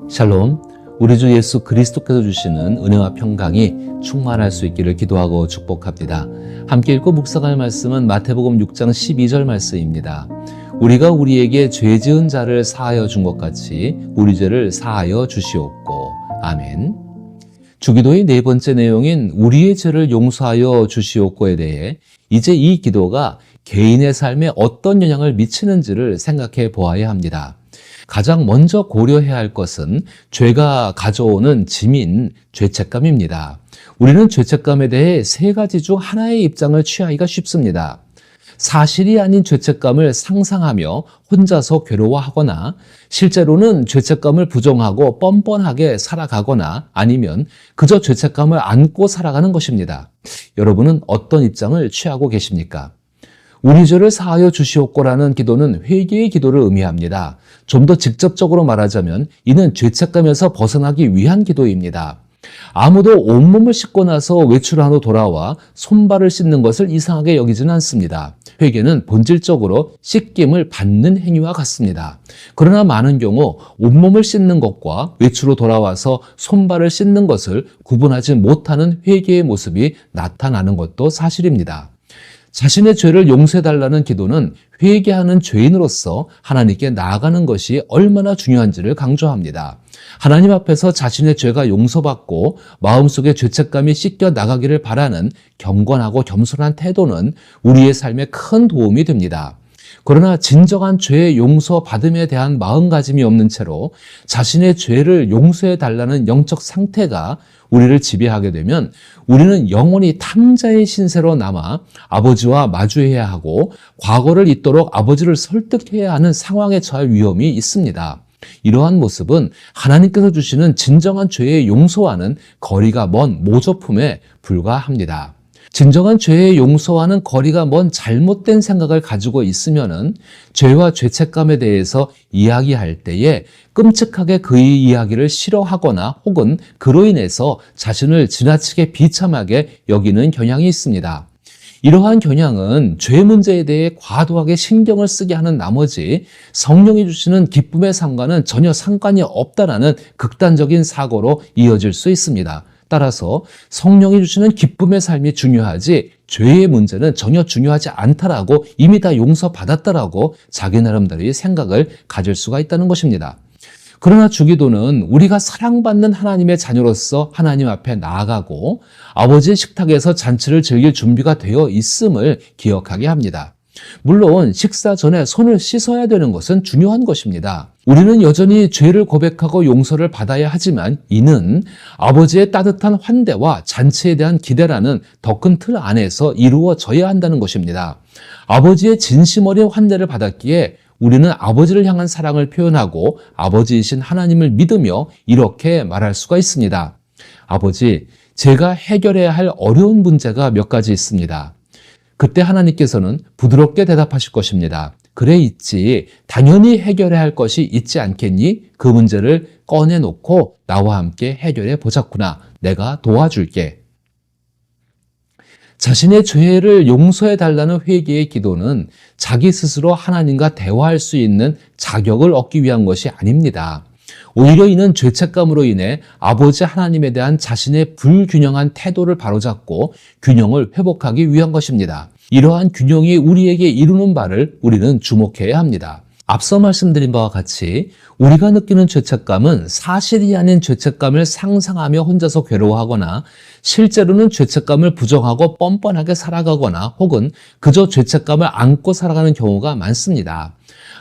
샬롬, 우리 주 예수 그리스도께서 주시는 은혜와 평강이 충만할 수 있기를 기도하고 축복합니다. 함께 읽고 묵상할 말씀은 마태복음 6장 12절 말씀입니다. 우리가 우리에게 죄 지은 자를 사하여 준 것 같이 우리 죄를 사하여 주시옵고. 아멘. 주기도의 네 번째 내용인 우리의 죄를 용서하여 주시옵고에 대해 이제 이 기도가 개인의 삶에 어떤 영향을 미치는지를 생각해 보아야 합니다. 가장 먼저 고려해야 할 것은 죄가 가져오는 짐인 죄책감입니다. 우리는 죄책감에 대해 세 가지 중 하나의 입장을 취하기가 쉽습니다. 사실이 아닌 죄책감을 상상하며 혼자서 괴로워하거나 실제로는 죄책감을 부정하고 뻔뻔하게 살아가거나 아니면 그저 죄책감을 안고 살아가는 것입니다. 여러분은 어떤 입장을 취하고 계십니까? 우리 죄를 사하여 주시옵고라는 기도는 회개의 기도를 의미합니다. 좀 더 직접적으로 말하자면 이는 죄책감에서 벗어나기 위한 기도입니다. 아무도 온몸을 씻고 나서 외출한 후 돌아와 손발을 씻는 것을 이상하게 여기지는 않습니다. 회개는 본질적으로 씻김을 받는 행위와 같습니다. 그러나 많은 경우 온몸을 씻는 것과 외출 후 돌아와서 손발을 씻는 것을 구분하지 못하는 회개의 모습이 나타나는 것도 사실입니다. 자신의 죄를 용서해달라는 기도는 회개하는 죄인으로서 하나님께 나아가는 것이 얼마나 중요한지를 강조합니다. 하나님 앞에서 자신의 죄가 용서받고 마음속의 죄책감이 씻겨 나가기를 바라는 경건하고 겸손한 태도는 우리의 삶에 큰 도움이 됩니다. 그러나 진정한 죄의 용서받음에 대한 마음가짐이 없는 채로 자신의 죄를 용서해달라는 영적 상태가 우리를 지배하게 되면 우리는 영원히 탕자의 신세로 남아 아버지와 마주해야 하고 과거를 잊도록 아버지를 설득해야 하는 상황에 처할 위험이 있습니다. 이러한 모습은 하나님께서 주시는 진정한 죄의 용서와는 거리가 먼 모조품에 불과합니다. 진정한 죄의 용서와는 거리가 먼 잘못된 생각을 가지고 있으면은 죄와 죄책감에 대해서 이야기할 때에 끔찍하게 그의 이야기를 싫어하거나 혹은 그로 인해서 자신을 지나치게 비참하게 여기는 경향이 있습니다. 이러한 경향은 죄 문제에 대해 과도하게 신경을 쓰게 하는 나머지 성령이 주시는 기쁨의 삶과는 전혀 상관이 없다라는 극단적인 사고로 이어질 수 있습니다. 따라서 성령이 주시는 기쁨의 삶이 중요하지 죄의 문제는 전혀 중요하지 않다라고 이미 다 용서받았다라고 자기 나름대로의 생각을 가질 수가 있다는 것입니다. 그러나 주기도는 우리가 사랑받는 하나님의 자녀로서 하나님 앞에 나아가고 아버지의 식탁에서 잔치를 즐길 준비가 되어 있음을 기억하게 합니다. 물론 식사 전에 손을 씻어야 되는 것은 중요한 것입니다. 우리는 여전히 죄를 고백하고 용서를 받아야 하지만 이는 아버지의 따뜻한 환대와 잔치에 대한 기대라는 더 큰 틀 안에서 이루어져야 한다는 것입니다. 아버지의 진심 어린 환대를 받았기에 우리는 아버지를 향한 사랑을 표현하고 아버지이신 하나님을 믿으며 이렇게 말할 수가 있습니다. 아버지, 제가 해결해야 할 어려운 문제가 몇 가지 있습니다. 그때 하나님께서는 부드럽게 대답하실 것입니다. 그래 있지. 당연히 해결해야 할 것이 있지 않겠니? 그 문제를 꺼내놓고 나와 함께 해결해 보자꾸나. 내가 도와줄게. 자신의 죄를 용서해달라는 회개의 기도는 자기 스스로 하나님과 대화할 수 있는 자격을 얻기 위한 것이 아닙니다. 오히려 이는 죄책감으로 인해 아버지 하나님에 대한 자신의 불균형한 태도를 바로잡고 균형을 회복하기 위한 것입니다. 이러한 균형이 우리에게 이루는 바를 우리는 주목해야 합니다. 앞서 말씀드린 바와 같이 우리가 느끼는 죄책감은 사실이 아닌 죄책감을 상상하며 혼자서 괴로워하거나 실제로는 죄책감을 부정하고 뻔뻔하게 살아가거나 혹은 그저 죄책감을 안고 살아가는 경우가 많습니다.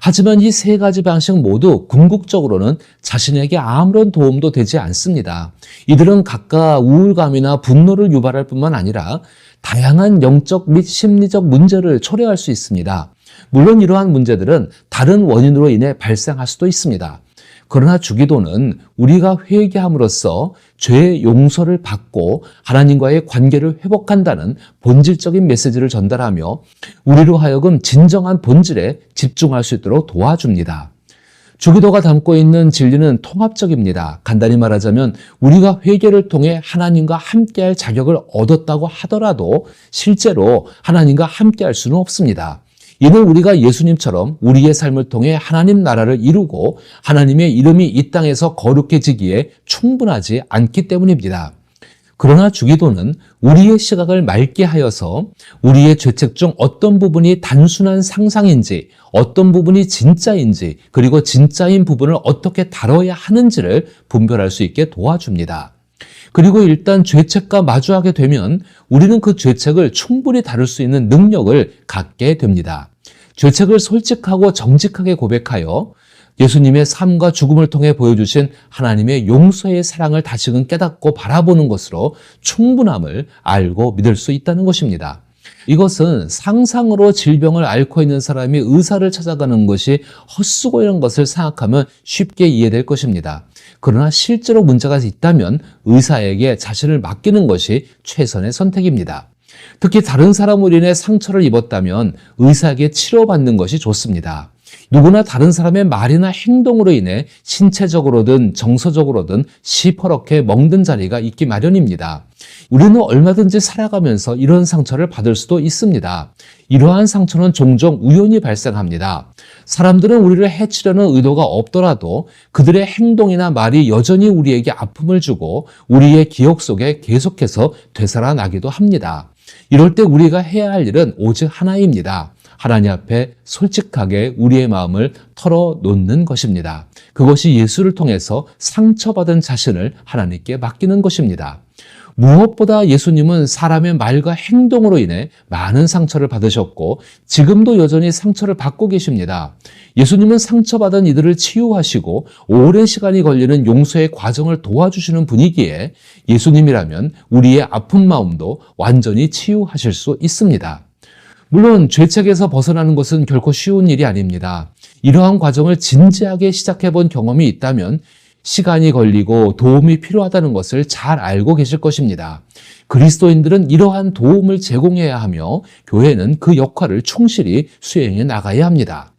하지만 이 세 가지 방식 모두 궁극적으로는 자신에게 아무런 도움도 되지 않습니다. 이들은 각각 우울감이나 분노를 유발할 뿐만 아니라 다양한 영적 및 심리적 문제를 초래할 수 있습니다. 물론 이러한 문제들은 다른 원인으로 인해 발생할 수도 있습니다. 그러나 주기도는 우리가 회개함으로써 죄의 용서를 받고 하나님과의 관계를 회복한다는 본질적인 메시지를 전달하며 우리로 하여금 진정한 본질에 집중할 수 있도록 도와줍니다. 주기도가 담고 있는 진리는 통합적입니다. 간단히 말하자면 우리가 회개를 통해 하나님과 함께할 자격을 얻었다고 하더라도 실제로 하나님과 함께할 수는 없습니다. 이는 우리가 예수님처럼 우리의 삶을 통해 하나님 나라를 이루고 하나님의 이름이 이 땅에서 거룩해지기에 충분하지 않기 때문입니다. 그러나 주기도는 우리의 시각을 맑게 하여서 우리의 죄책 중 어떤 부분이 단순한 상상인지, 어떤 부분이 진짜인지, 그리고 진짜인 부분을 어떻게 다뤄야 하는지를 분별할 수 있게 도와줍니다. 그리고 일단 죄책과 마주하게 되면 우리는 그 죄책을 충분히 다룰 수 있는 능력을 갖게 됩니다. 죄책을 솔직하고 정직하게 고백하여 예수님의 삶과 죽음을 통해 보여주신 하나님의 용서의 사랑을 다시금 깨닫고 바라보는 것으로 충분함을 알고 믿을 수 있다는 것입니다. 이것은 상상으로 질병을 앓고 있는 사람이 의사를 찾아가는 것이 헛수고이라는 것을 생각하면 쉽게 이해될 것입니다. 그러나 실제로 문제가 있다면 의사에게 자신을 맡기는 것이 최선의 선택입니다. 특히 다른 사람으로 인해 상처를 입었다면 의사에게 치료받는 것이 좋습니다. 누구나 다른 사람의 말이나 행동으로 인해 신체적으로든 정서적으로든 시퍼렇게 멍든 자리가 있기 마련입니다. 우리는 얼마든지 살아가면서 이런 상처를 받을 수도 있습니다. 이러한 상처는 종종 우연히 발생합니다. 사람들은 우리를 해치려는 의도가 없더라도 그들의 행동이나 말이 여전히 우리에게 아픔을 주고 우리의 기억 속에 계속해서 되살아나기도 합니다. 이럴 때 우리가 해야 할 일은 오직 하나입니다. 하나님 앞에 솔직하게 우리의 마음을 털어놓는 것입니다. 그것이 예수를 통해서 상처받은 자신을 하나님께 맡기는 것입니다. 무엇보다 예수님은 사람의 말과 행동으로 인해 많은 상처를 받으셨고 지금도 여전히 상처를 받고 계십니다. 예수님은 상처받은 이들을 치유하시고 오랜 시간이 걸리는 용서의 과정을 도와주시는 분이기에 예수님이라면 우리의 아픈 마음도 완전히 치유하실 수 있습니다. 물론 죄책에서 벗어나는 것은 결코 쉬운 일이 아닙니다. 이러한 과정을 진지하게 시작해 본 경험이 있다면 시간이 걸리고 도움이 필요하다는 것을 잘 알고 계실 것입니다. 그리스도인들은 이러한 도움을 제공해야 하며 교회는 그 역할을 충실히 수행해 나가야 합니다.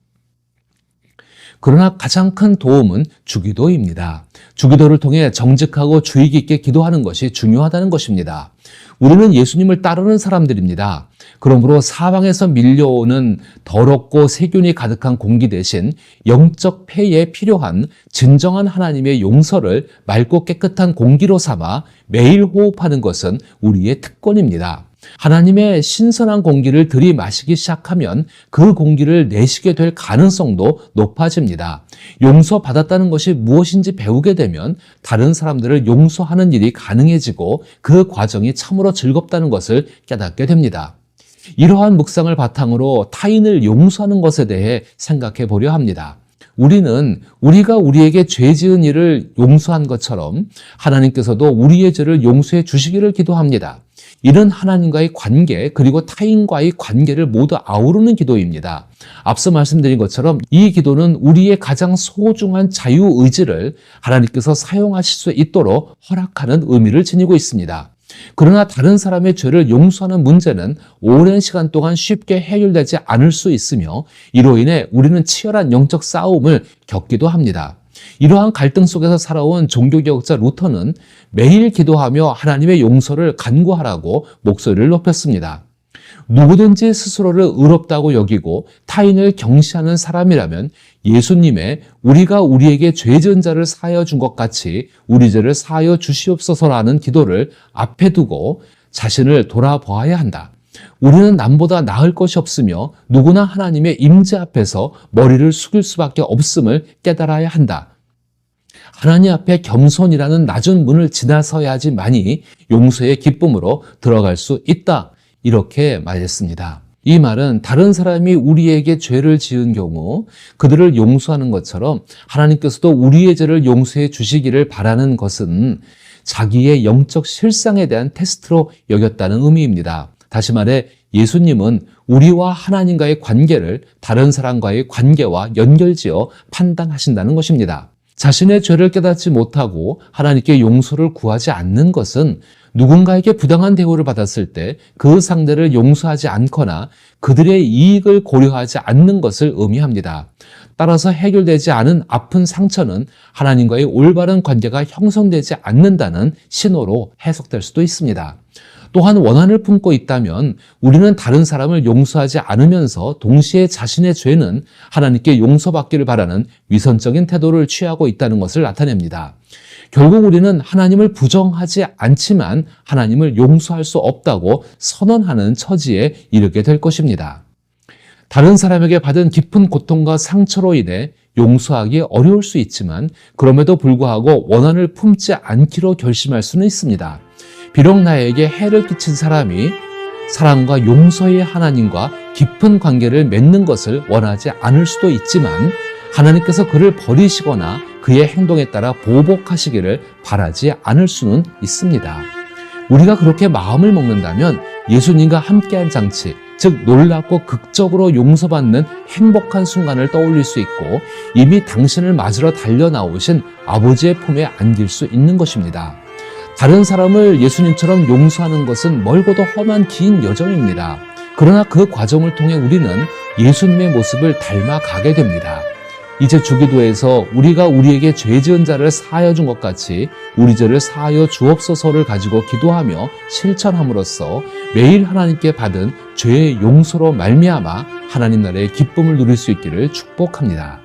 그러나 가장 큰 도움은 주기도입니다. 주기도를 통해 정직하고 주의 깊게 기도하는 것이 중요하다는 것입니다. 우리는 예수님을 따르는 사람들입니다. 그러므로 사방에서 밀려오는 더럽고 세균이 가득한 공기 대신 영적 폐에 필요한 진정한 하나님의 용서를 맑고 깨끗한 공기로 삼아 매일 호흡하는 것은 우리의 특권입니다. 하나님의 신선한 공기를 들이마시기 시작하면 그 공기를 내쉬게 될 가능성도 높아집니다. 용서받았다는 것이 무엇인지 배우게 되면 다른 사람들을 용서하는 일이 가능해지고 그 과정이 참으로 즐겁다는 것을 깨닫게 됩니다. 이러한 묵상을 바탕으로 타인을 용서하는 것에 대해 생각해 보려 합니다. 우리는 우리가 우리에게 죄 지은 일을 용서한 것처럼 하나님께서도 우리의 죄를 용서해 주시기를 기도합니다. 이는 하나님과의 관계 그리고 타인과의 관계를 모두 아우르는 기도입니다. 앞서 말씀드린 것처럼 이 기도는 우리의 가장 소중한 자유의지를 하나님께서 사용하실 수 있도록 허락하는 의미를 지니고 있습니다. 그러나 다른 사람의 죄를 용서하는 문제는 오랜 시간 동안 쉽게 해결되지 않을 수 있으며 이로 인해 우리는 치열한 영적 싸움을 겪기도 합니다. 이러한 갈등 속에서 살아온 종교개혁자 루터는 매일 기도하며 하나님의 용서를 간구하라고 목소리를 높였습니다. 누구든지 스스로를 의롭다고 여기고 타인을 경시하는 사람이라면 예수님의 우리가 우리에게 죄 지은 자를 사하여 준 것 같이 우리 죄를 사하여 주시옵소서라는 기도를 앞에 두고 자신을 돌아보아야 한다. 우리는 남보다 나을 것이 없으며 누구나 하나님의 임재 앞에서 머리를 숙일 수밖에 없음을 깨달아야 한다. 하나님 앞에 겸손이라는 낮은 문을 지나서야지만이 용서의 기쁨으로 들어갈 수 있다. 이렇게 말했습니다. 이 말은 다른 사람이 우리에게 죄를 지은 경우 그들을 용서하는 것처럼 하나님께서도 우리의 죄를 용서해 주시기를 바라는 것은 자기의 영적 실상에 대한 테스트로 여겼다는 의미입니다. 다시 말해 예수님은 우리와 하나님과의 관계를 다른 사람과의 관계와 연결지어 판단하신다는 것입니다. 자신의 죄를 깨닫지 못하고 하나님께 용서를 구하지 않는 것은 누군가에게 부당한 대우를 받았을 때 그 상대를 용서하지 않거나 그들의 이익을 고려하지 않는 것을 의미합니다. 따라서 해결되지 않은 아픈 상처는 하나님과의 올바른 관계가 형성되지 않는다는 신호로 해석될 수도 있습니다. 또한 원한을 품고 있다면 우리는 다른 사람을 용서하지 않으면서 동시에 자신의 죄는 하나님께 용서받기를 바라는 위선적인 태도를 취하고 있다는 것을 나타냅니다. 결국 우리는 하나님을 부정하지 않지만 하나님을 용서할 수 없다고 선언하는 처지에 이르게 될 것입니다. 다른 사람에게 받은 깊은 고통과 상처로 인해 용서하기 어려울 수 있지만 그럼에도 불구하고 원한을 품지 않기로 결심할 수는 있습니다. 비록 나에게 해를 끼친 사람이 사랑과 용서의 하나님과 깊은 관계를 맺는 것을 원하지 않을 수도 있지만 하나님께서 그를 버리시거나 그의 행동에 따라 보복하시기를 바라지 않을 수는 있습니다. 우리가 그렇게 마음을 먹는다면 예수님과 함께한 장치, 즉 놀랍고 극적으로 용서받는 행복한 순간을 떠올릴 수 있고 이미 당신을 맞으러 달려나오신 아버지의 품에 안길 수 있는 것입니다. 다른 사람을 예수님처럼 용서하는 것은 멀고도 험한 긴 여정입니다. 그러나 그 과정을 통해 우리는 예수님의 모습을 닮아가게 됩니다. 이제 주기도에서 우리가 우리에게 죄 지은 자를 사하여 준 것 같이 우리 죄를 사하여 주옵소서를 가지고 기도하며 실천함으로써 매일 하나님께 받은 죄의 용서로 말미암아 하나님 나라의 기쁨을 누릴 수 있기를 축복합니다.